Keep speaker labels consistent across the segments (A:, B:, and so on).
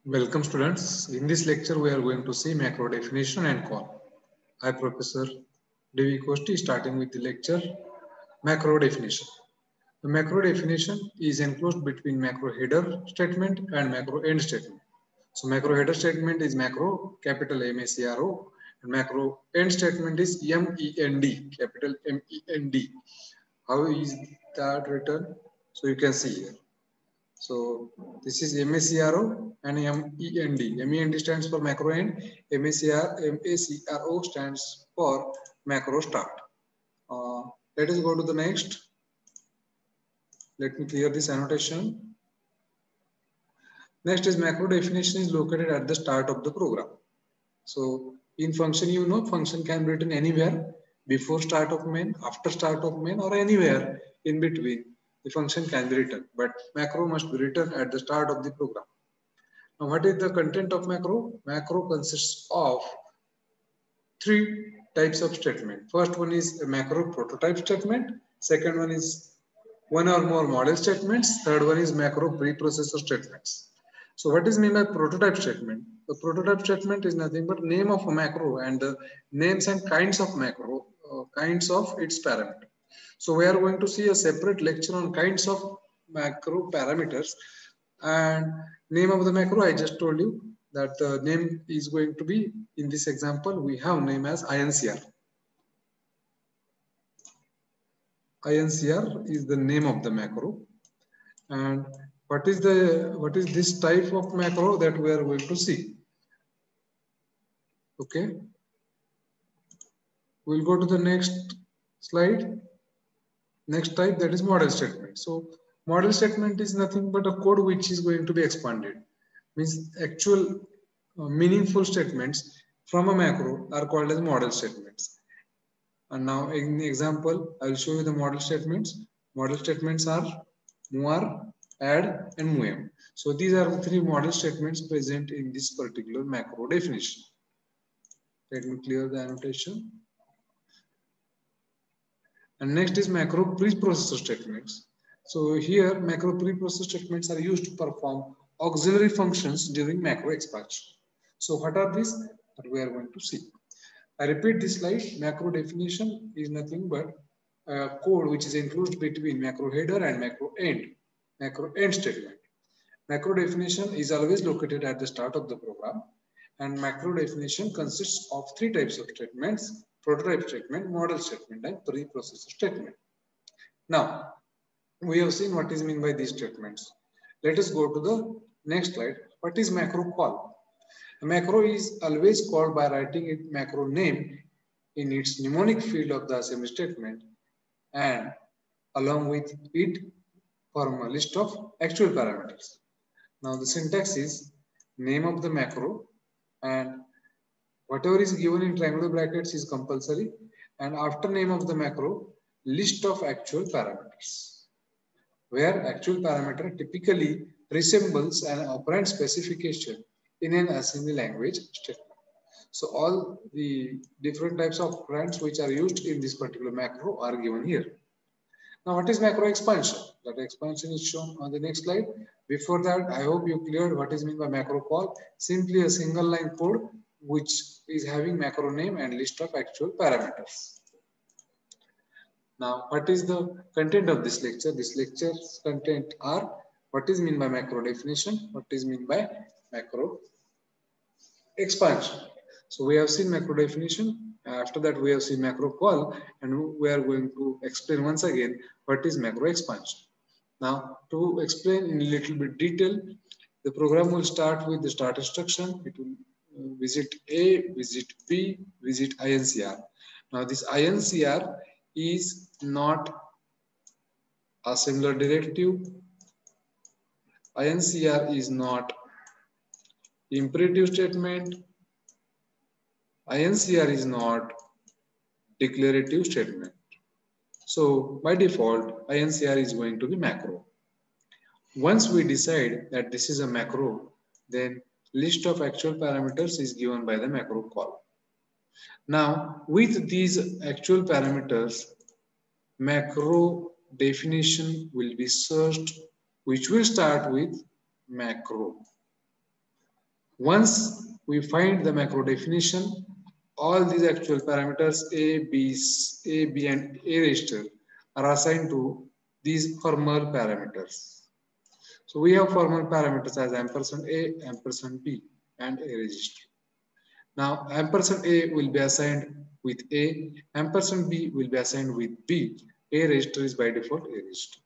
A: Welcome students. In this lecture we are going to see macro definition and call. I Professor Devi Kosti starting with the lecture macro definition. The macro definition is enclosed between macro header statement and macro end statement. So macro header statement is macro capital MACRO and macro end statement is MEND capital MEND. How is that written? So you can see here. So this is MACRO and MEND. MEND stands for macro end. MACRO stands for macro start. Let us go to the next. Let me clear this annotation. Next is macro definition is located at the start of the program. So in function, you know, function can be written anywhere before start of main, after start of main, or anywhere in between. The function can be written, but macro must be written at the start of the program. Now, what is the content of macro? Macro consists of three types of statement. First one is a macro prototype statement. Second one is one or more model statements. Third one is macro preprocessor statements. So what is meant by prototype statement? The prototype statement is nothing but name of a macro and the names and kinds of macro, kinds of its parameter. So we are going to see a separate lecture on kinds of macro parameters, and name of the macro I just told you that the name is going to be, in this example we have name as INCR. INCR is the name of the macro. And what is this type of macro that we are going to see? Okay, we'll go to the next slide. Next type, that is model statement. So model statement is nothing but a code which is going to be expanded. Means actual meaningful statements from a macro are called as model statements. And now in the example, I will show you the model statements. Model statements are moar, add, and movem. So these are the three model statements present in this particular macro definition. Let me clear the annotation. And next is macro preprocessor statements. So here macro preprocessor statements are used to perform auxiliary functions during macro expansion. So what are these? That we are going to see. I repeat this slide. Macro definition is nothing but a code which is enclosed between macro header and macro end statement. Macro definition is always located at the start of the program, and macro definition consists of three types of statements: prototype statement, model statement, and preprocessor statement. Now, we have seen what is meant by these statements. Let us go to the next slide. What is macro call? A macro is always called by writing its macro name in its mnemonic field of the assembly statement and along with it form a list of actual parameters. Now the syntax is name of the macro, and whatever is given in triangular brackets is compulsory, and after name of the macro, list of actual parameters, where actual parameter typically resembles an operand specification in an assembly language statement. So all the different types of operands which are used in this particular macro are given here. Now, what is macro expansion? That expansion is shown on the next slide. Before that, I hope you cleared what is meant by macro call. Simply a single line code which is having macro name and list of actual parameters. Now, what is the content of this lecture? This lecture's content are what is meant by macro definition, what is meant by macro expansion. So we have seen macro definition. After that, we have seen macro call, and we are going to explain once again what is macro expansion. Now, to explain in a little bit detail, the program will start with the start instruction. It will visit A, visit B, visit INCR. Now, this INCR is not a similar directive. INCR is not imperative statement. INCR is not declarative statement. So by default, INCR is going to be macro. Once we decide that this is a macro, then list of actual parameters is given by the macro call. Now, with these actual parameters, macro definition will be searched, which will start with macro. Once we find the macro definition, all these actual parameters A, B and A register are assigned to these formal parameters. So we have formal parameters as ampersand A, ampersand B and A register. Now ampersand A will be assigned with A, ampersand B will be assigned with B. A register is by default A register.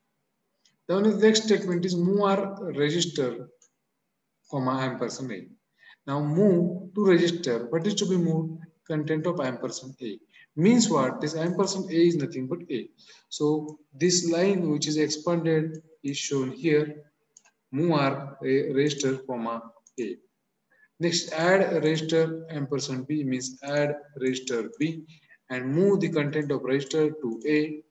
A: Then the next statement is move R register, comma ampersand A. Now move to register. What is to be moved? Content of ampersand A. Means what? This ampersand A is nothing but A. So this line which is expanded is shown here. Move R register, comma A. Next, add register ampersand B means add register B and move the content of register to A.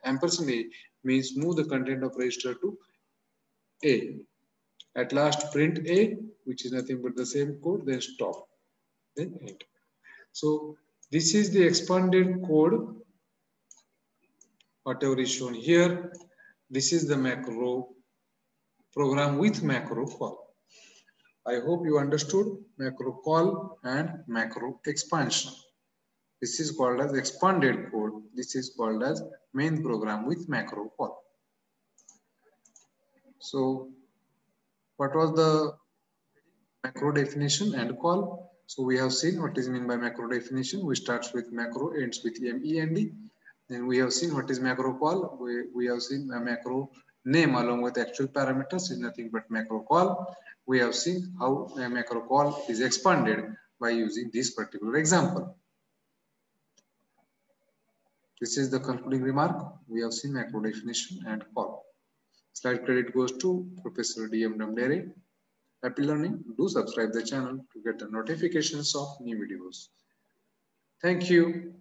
A: Ampersand A means move the content of register to A. At last, print A, which is nothing but the same code, then stop, then enter. So this is the expanded code, whatever is shown here. This is the macro program with macro call. I hope you understood macro call and macro expansion. This is called as expanded code. This is called as main program with macro call. So what was the macro definition and call? So we have seen what is meant by macro definition. We start with macro, ends with MEND. Then we have seen what is macro call. We have seen a macro name along with actual parameters is nothing but macro call. We have seen how a macro call is expanded by using this particular example. This is the concluding remark. We have seen macro definition and call. Slide credit goes to Professor DM Damdere. Happy learning. Do subscribe the channel to get the notifications of new videos. Thank you.